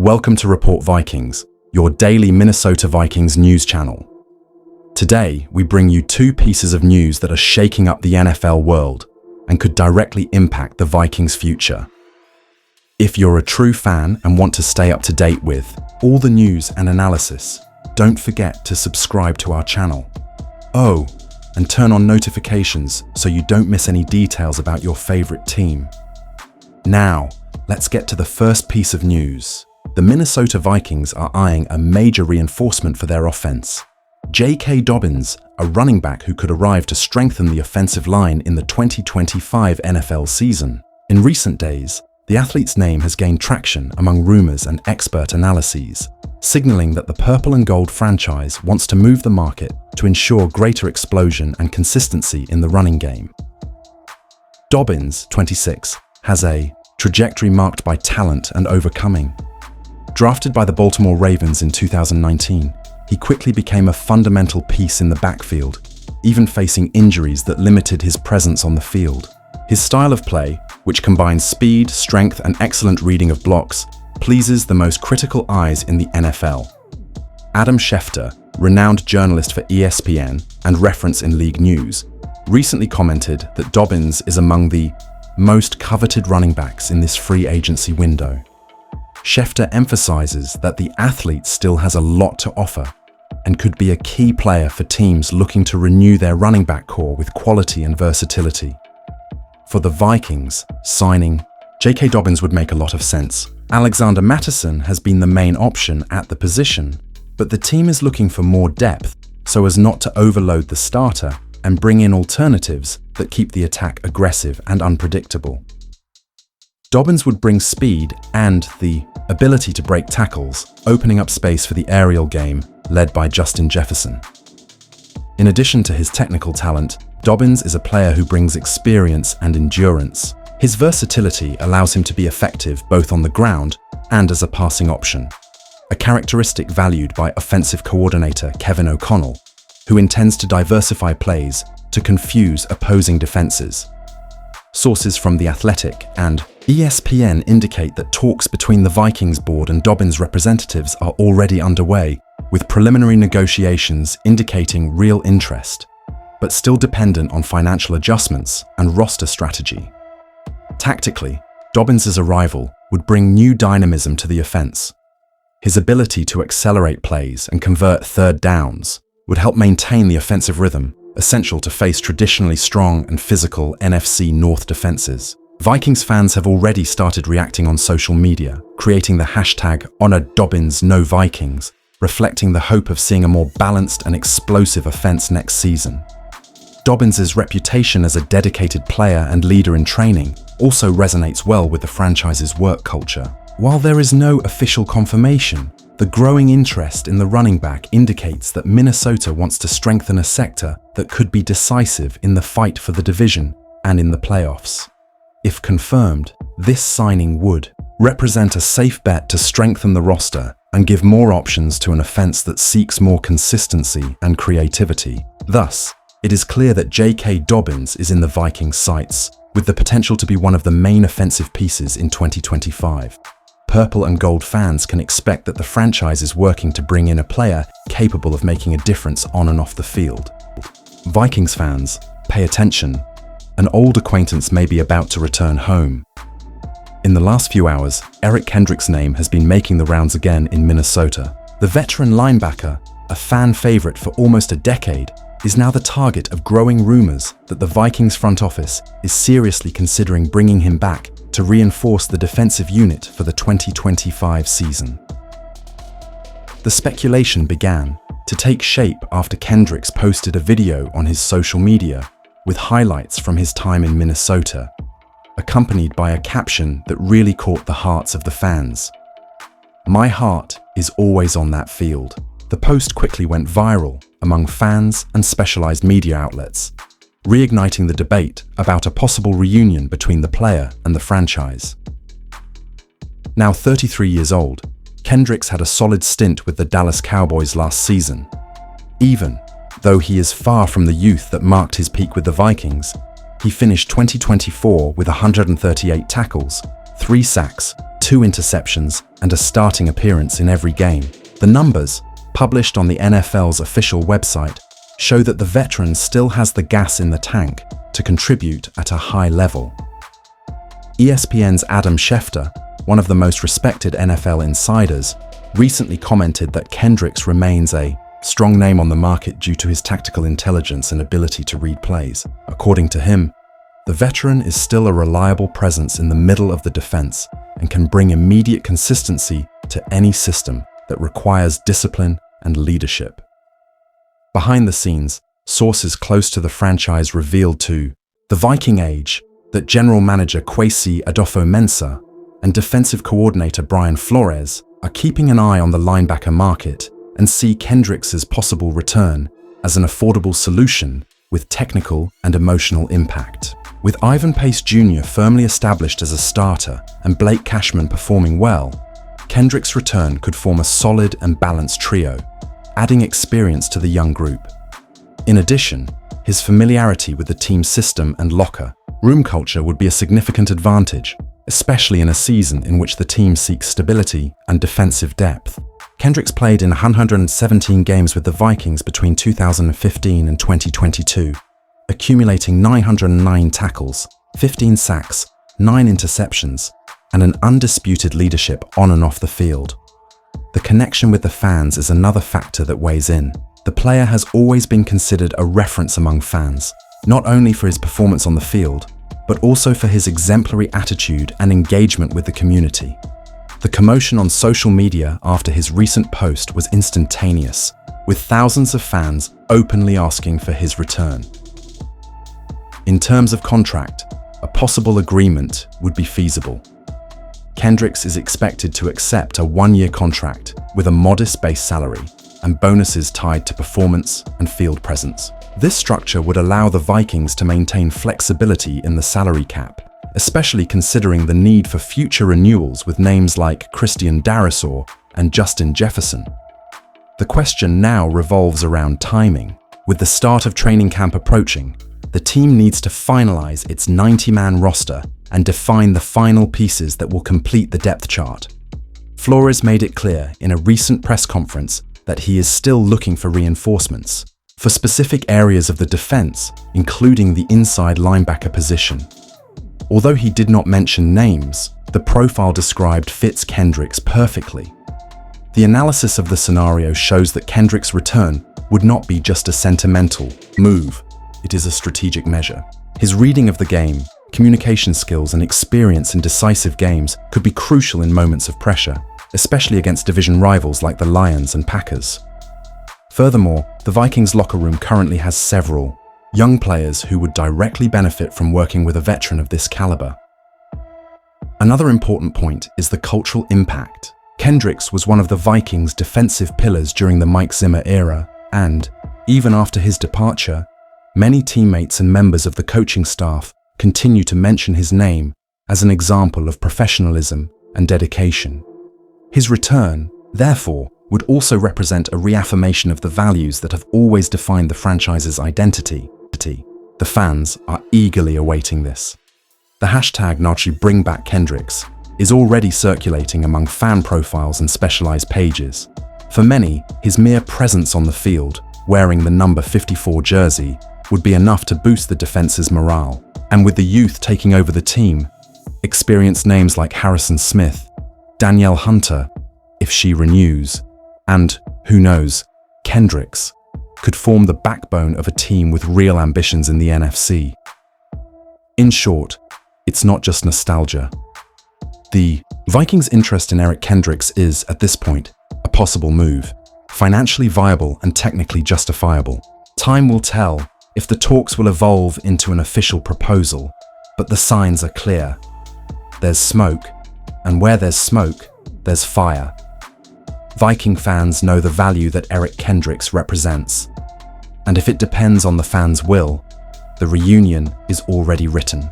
Welcome to Report Vikings, your daily Minnesota Vikings news channel. Today, we bring you two pieces of news that are shaking up the NFL world and could directly impact the Vikings' future. If you're a true fan and want to stay up to date with all the news and analysis, don't forget to subscribe to our channel. Oh, and turn on notifications so you don't miss any details about your favorite team. Now, let's get to the first piece of news. The Minnesota Vikings are eyeing a major reinforcement for their offense. JK Dobbins, a running back who could arrive to strengthen the offensive line in the 2025 NFL season. In recent days, the athlete's name has gained traction among rumors and expert analyses, signaling that the purple and gold franchise wants to move the market to ensure greater explosion and consistency in the running game. Dobbins, 26, has a trajectory marked by talent and overcoming. Drafted by the Baltimore Ravens in 2019, he quickly became a fundamental piece in the backfield, even facing injuries that limited his presence on the field. His style of play, which combines speed, strength, and excellent reading of blocks, pleases the most critical eyes in the NFL. Adam Schefter, renowned journalist for ESPN and reference in league news, recently commented that Dobbins is among the most coveted running backs in this free agency window. Schefter emphasizes that the athlete still has a lot to offer and could be a key player for teams looking to renew their running back core with quality and versatility. For the Vikings, signing JK Dobbins would make a lot of sense. Alexander Mattison has been the main option at the position, but the team is looking for more depth so as not to overload the starter and bring in alternatives that keep the attack aggressive and unpredictable. Dobbins would bring speed and the ability to break tackles, opening up space for the aerial game led by Justin Jefferson. In addition to his technical talent, Dobbins is a player who brings experience and endurance. His versatility allows him to be effective both on the ground and as a passing option, a characteristic valued by offensive coordinator Kevin O'Connell, who intends to diversify plays to confuse opposing defenses. Sources from The Athletic and ESPN indicate that talks between the Vikings board and Dobbins representatives are already underway, with preliminary negotiations indicating real interest, but still dependent on financial adjustments and roster strategy. Tactically, Dobbins' arrival would bring new dynamism to the offense. His ability to accelerate plays and convert third downs would help maintain the offensive rhythm essential to face traditionally strong and physical NFC North defenses. Vikings fans have already started reacting on social media, creating the hashtag #HonorDobbins_NoVikings, reflecting the hope of seeing a more balanced and explosive offense next season. Dobbins' reputation as a dedicated player and leader in training also resonates well with the franchise's work culture. While there is no official confirmation, the growing interest in the running back indicates that Minnesota wants to strengthen a sector that could be decisive in the fight for the division and in the playoffs. If confirmed, this signing would represent a safe bet to strengthen the roster and give more options to an offense that seeks more consistency and creativity. Thus, it is clear that JK Dobbins is in the Vikings' sights, with the potential to be one of the main offensive pieces in 2025. Purple and gold fans can expect that the franchise is working to bring in a player capable of making a difference on and off the field. Vikings fans, pay attention. An old acquaintance may be about to return home. In the last few hours, Eric Kendricks' name has been making the rounds again in Minnesota. The veteran linebacker, a fan favorite for almost a decade, is now the target of growing rumors that the Vikings front office is seriously considering bringing him back to reinforce the defensive unit for the 2025 season. The speculation began to take shape after Kendricks posted a video on his social media with highlights from his time in Minnesota, accompanied by a caption that really caught the hearts of the fans. "My heart is always on that field." The post quickly went viral among fans and specialized media outlets, reigniting the debate about a possible reunion between the player and the franchise. Now 33 years old, Kendricks had a solid stint with the Dallas Cowboys last season. Even though he is far from the youth that marked his peak with the Vikings, he finished 2024 with 138 tackles, 3 sacks, 2 interceptions, and a starting appearance in every game. The numbers, published on the NFL's official website, show that the veteran still has the gas in the tank to contribute at a high level. ESPN's Adam Schefter, one of the most respected NFL insiders, recently commented that Kendricks remains a strong name on the market due to his tactical intelligence and ability to read plays. According to him, the veteran is still a reliable presence in the middle of the defense and can bring immediate consistency to any system that requires discipline and leadership. Behind the scenes, sources close to the franchise revealed to The Viking Age that general manager Kwesi Adofo-Mensah and defensive coordinator Brian Flores are keeping an eye on the linebacker market and see Kendricks' possible return as an affordable solution with technical and emotional impact. With Ivan Pace Jr. firmly established as a starter and Blake Cashman performing well, Kendricks' return could form a solid and balanced trio, adding experience to the young group. In addition, his familiarity with the team's system and locker room culture would be a significant advantage, especially in a season in which the team seeks stability and defensive depth. Kendricks played in 117 games with the Vikings between 2015 and 2022, accumulating 909 tackles, 15 sacks, 9 interceptions, and an undisputed leadership on and off the field. The connection with the fans is another factor that weighs in. The player has always been considered a reference among fans, not only for his performance on the field, but also for his exemplary attitude and engagement with the community. The commotion on social media after his recent post was instantaneous, with thousands of fans openly asking for his return. In terms of contract, a possible agreement would be feasible. Kendricks is expected to accept a 1-year contract with a modest base salary and bonuses tied to performance and field presence. This structure would allow the Vikings to maintain flexibility in the salary cap, especially considering the need for future renewals with names like Christian Darrisaw and Justin Jefferson. The question now revolves around timing. With the start of training camp approaching, the team needs to finalize its 90-man roster and define the final pieces that will complete the depth chart. Flores made it clear in a recent press conference that he is still looking for reinforcements for specific areas of the defense, including the inside linebacker position. Although he did not mention names, the profile described fits Kendricks perfectly. The analysis of the scenario shows that Kendricks' return would not be just a sentimental move, it is a strategic measure. His reading of the game, communication skills, and experience in decisive games could be crucial in moments of pressure, especially against division rivals like the Lions and Packers. Furthermore, the Vikings locker room currently has several young players who would directly benefit from working with a veteran of this caliber. Another important point is the cultural impact. Kendricks was one of the Vikings' defensive pillars during the Mike Zimmer era, and, even after his departure, many teammates and members of the coaching staff continue to mention his name as an example of professionalism and dedication. His return, therefore, would also represent a reaffirmation of the values that have always defined the franchise's identity. The fans are eagerly awaiting this. The hashtag #BringBackKendricks is already circulating among fan profiles and specialized pages. For many, his mere presence on the field, wearing the number 54 jersey, would be enough to boost the defense's morale. And with the youth taking over the team, experienced names like Harrison Smith, Danielle Hunter, if she renews, and, who knows, Kendricks, could form the backbone of a team with real ambitions in the NFC. In short, it's not just nostalgia. The Vikings' interest in Eric Kendricks is, at this point, a possible move, financially viable and technically justifiable. Time will tell if the talks will evolve into an official proposal, but the signs are clear. There's smoke, and where there's smoke, there's fire. Viking fans know the value that Eric Kendricks represents, and if it depends on the fans' will, the reunion is already written.